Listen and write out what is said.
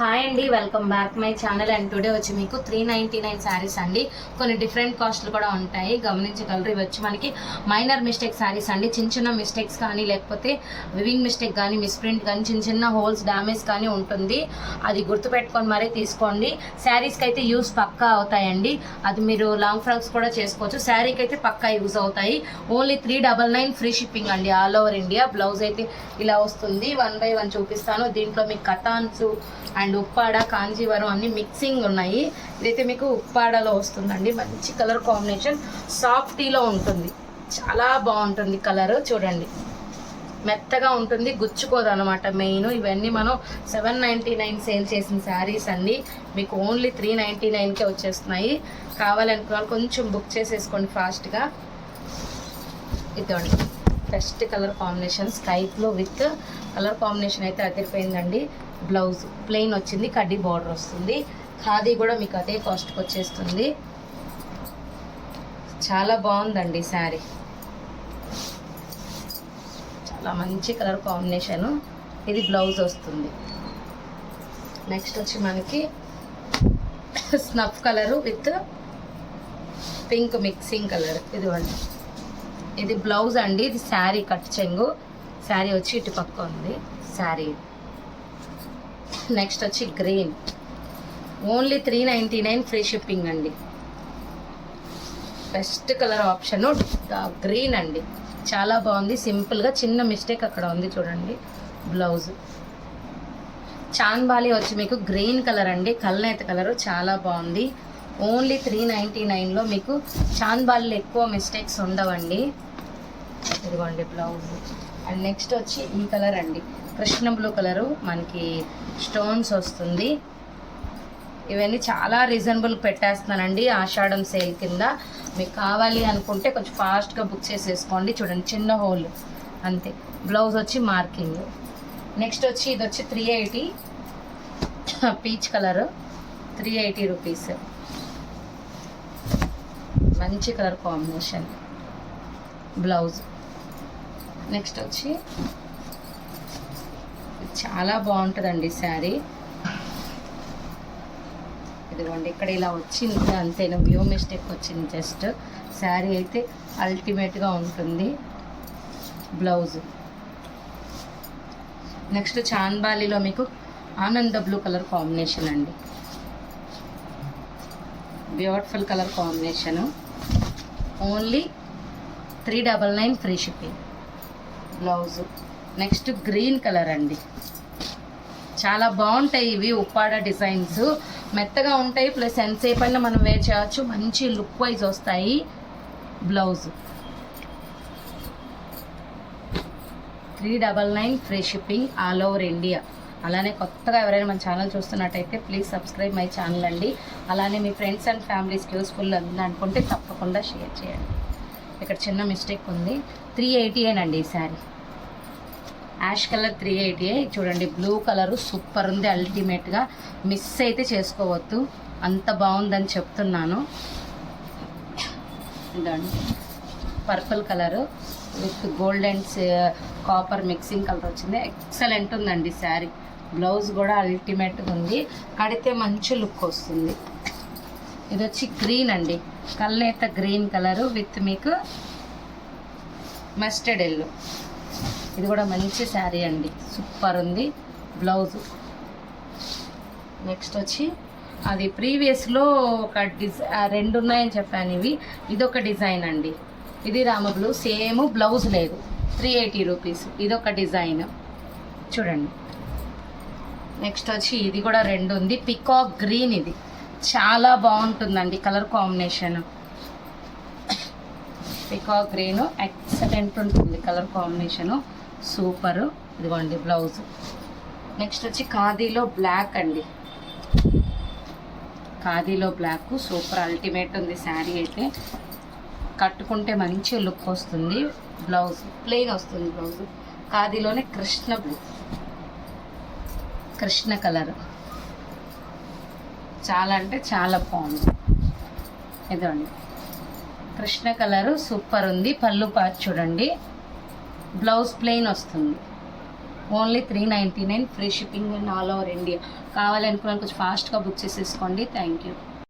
Hi అండి, welcome back my channel. And today వచ్చి మీకు 399 శారీస్ అండి. కొన్ని డిఫరెంట్ కాస్ట్లు కూడా ఉంటాయి, గమనించగలరు. ఇవి వచ్చి మనకి మైనర్ మిస్టేక్ శారీస్ అండి. చిన్న చిన్న మిస్టేక్స్ కానీ లేకపోతే వివింగ్ మిస్టేక్ కానీ మిస్ప్రింట్ కానీ చిన్న చిన్న హోల్స్ డ్యామేజ్ కానీ ఉంటుంది. అది గుర్తుపెట్టుకొని మరీ తీసుకోండి. శారీస్కి అయితే యూస్ పక్కా అవుతాయండి. అది మీరు లాంగ్ ఫ్రాక్స్ కూడా చేసుకోవచ్చు. శారీకి అయితే పక్కా యూజ్ అవుతాయి. ఓన్లీ 399 ఫ్రీ షిప్పింగ్ అండి, ఆల్ ఓవర్ ఇండియా. బ్లౌజ్ అయితే ఇలా వస్తుంది. 1 by 1 చూపిస్తాను. దీంట్లో మీకు కథాన్స్ అండ్ ఉప్పాడ, కాంజీవరం అన్ని మిక్సింగ్ ఉన్నాయి. ఇదైతే మీకు ఉప్పాడలో వస్తుందండి. మంచి కలర్ కాంబినేషన్, సాఫ్టీలో ఉంటుంది. చాలా బాగుంటుంది కలర్. చూడండి, మెత్తగా ఉంటుంది, గుచ్చుకోదు అనమాట. మెయిన్ ఇవన్నీ మనం 799 సేల్ చేసిన శారీస్ అండి. మీకు ఓన్లీ 399కే వచ్చేస్తున్నాయి. కావాలనుకున్న వాళ్ళు కొంచెం బుక్ చేసేసుకోండి ఫాస్ట్గా. ఇదండి best colour combination, sky blue with colour combination అయితే అదిరిపోయిందండి. బ్లౌజ్ ప్లెయిన్ వచ్చింది, కడ్డీ బార్డర్ వస్తుంది. ఖాదీ కూడా మీకు అదే కాస్ట్కి వచ్చేస్తుంది. చాలా బాగుందండి శారీ, చాలా మంచి కలర్ కాంబినేషను. ఇది బ్లౌజ్ వస్తుంది. నెక్స్ట్ వచ్చి మనకి snuff colour with pink mixing colour. ఇది బ్లౌజ్ అండి. ఇది శారీ కట్ చెంగు. శారీ వచ్చి ఇటు పక్క ఉంది శారీ. నెక్స్ట్ వచ్చి గ్రీన్, ఓన్లీ 399 ఫ్రీ షిప్పింగ్ అండి. బెస్ట్ కలర్ ఆప్షన్ గ్రీన్ అండి. చాలా బాగుంది, సింపుల్గా. చిన్న మిస్టేక్ అక్కడ ఉంది చూడండి. బ్లౌజ్ చాన్బాలి వచ్చి మీకు గ్రీన్ కలర్ అండి, కల్నేత కలరు. చాలా బాగుంది. ఓన్లీ 399లో మీకు చాన్బాలిలో ఎక్కువ మిస్టేక్స్ ఉండవండి. ఇదిగోండి బ్లౌజ్. అండ్ నెక్స్ట్ వచ్చి ఈ కలర్ అండి, కృష్ణ బ్లూ కలరు. మనకి స్టోన్స్ వస్తుంది. ఇవన్నీ చాలా రీజనబుల్ పెట్టేస్తున్నానండి ఆషాఢం సేల్ కింద. మీకు కావాలి అనుకుంటే కొంచెం ఫాస్ట్గా బుక్ చేసేసుకోండి. చూడండి, చిన్న హోల్ అంతే. బ్లౌజ్ వచ్చి మార్కింగ్. నెక్స్ట్ వచ్చి ఇది వచ్చి 380 పీచ్ కలరు, 380 రూపీస్. మంచి కలర్ కాంబినేషన్ బ్లౌజ్. నెక్స్ట్ వచ్చి చాలా బాగుంటుందండి శారీ. ఇదిగోండి, ఇక్కడ ఇలా వచ్చింది అంతేనా, వ్యూ మిస్టేక్ వచ్చింది జస్ట్. శారీ అయితే అల్టిమేట్గా ఉంటుంది. బ్లౌజ్. నెక్స్ట్ చాన్బాలిలో మీకు ఆనంద బ్లూ కలర్ కాంబినేషన్ అండి. Beautiful colour combination. Only 399 free shipping. Blouse. Next green colour అండి. చాలా బాగుంటాయి ఇవి ఉప్పాడ డిజైన్స్. మెత్తగా ఉంటాయి, ప్లస్ ఎంతసేపు అయినా మనం వేర్ చేయవచ్చు. మంచి లుక్ వైజ్ వస్తాయి. Blouse 399 free shipping, all over India. అలానే కొత్తగా ఎవరైనా మన ఛానల్ చూస్తున్నట్టయితే ప్లీజ్ సబ్స్క్రైబ్ మై ఛానల్ అండి. అలానే మీ ఫ్రెండ్స్ అండ్ ఫ్యామిలీస్కి యూస్ఫుల్ అనుకుంటే తప్పకుండా షేర్ చేయండి. ఇక్కడ చిన్న మిస్టేక్ ఉంది. 380 అండి ఈ శారీ. Ash colour 380. చూడండి, బ్లూ కలరు సూపర్ ఉంది, అల్టిమేట్గా. మిస్ అయితే చేసుకోవద్దు, అంత బాగుందని చెప్తున్నాను. ఇదండి purple colour with gold and copper mixing colour వచ్చింది. ఎక్సలెంట్ ఉందండి శారీ. బ్లౌజ్ కూడా అల్టిమేట్గా ఉంది, కడితే మంచి లుక్ వస్తుంది. ఇది వచ్చి గ్రీన్ అండి, కల్నేత గ్రీన్ కలరు విత్ మీకు మస్టర్డ్ ఎల్లో. ఇది కూడా మంచి శారీ అండి, సూపర్ ఉంది. బ్లౌజు. నెక్స్ట్ వచ్చి అది ప్రీవియస్లో ఒక రెండు ఉన్నాయని చెప్పాను. ఇదొక డిజైన్ అండి. ఇది రామ బ్లూ, సేమ్ బ్లౌజ్ లేదు. 380 రూపీస్. ఇదొక డిజైన్ చూడండి. నెక్స్ట్ వచ్చి ఇది కూడా రెండు ఉంది, పికాక్ గ్రీన్. ఇది చాలా బాగుంటుందండి colour combination. Peacock green excellent ఉంటుంది కలర్ కాంబినేషను, సూపరు. ఇదిగోండి బ్లౌజ్. నెక్స్ట్ వచ్చి ఖాదీలో బ్లాక్ అండి. ఖాదీలో బ్లాక్ సూపర్ అల్టిమేట్ ఉంది శారీ అయితే. కట్టుకుంటే మంచి లుక్ వస్తుంది. బ్లౌజ్ ప్లెయిన్ వస్తుంది. బ్లౌజ్ ఖాదీలోనే కృష్ణ బ్లూ, కృష్ణ కలర్. చాలా అంటే చాలా బాగుంది. ఇదండి కృష్ణ కలరు సూపర్ ఉంది. పళ్ళు పార్ట్ చూడండి. బ్లౌజ్ ప్లెయిన్ వస్తుంది. Only 399 free shipping in all over India. కావాలనుకున్నాను కొంచెం ఫాస్ట్గా బుక్ చేసేసుకోండి. Thank you.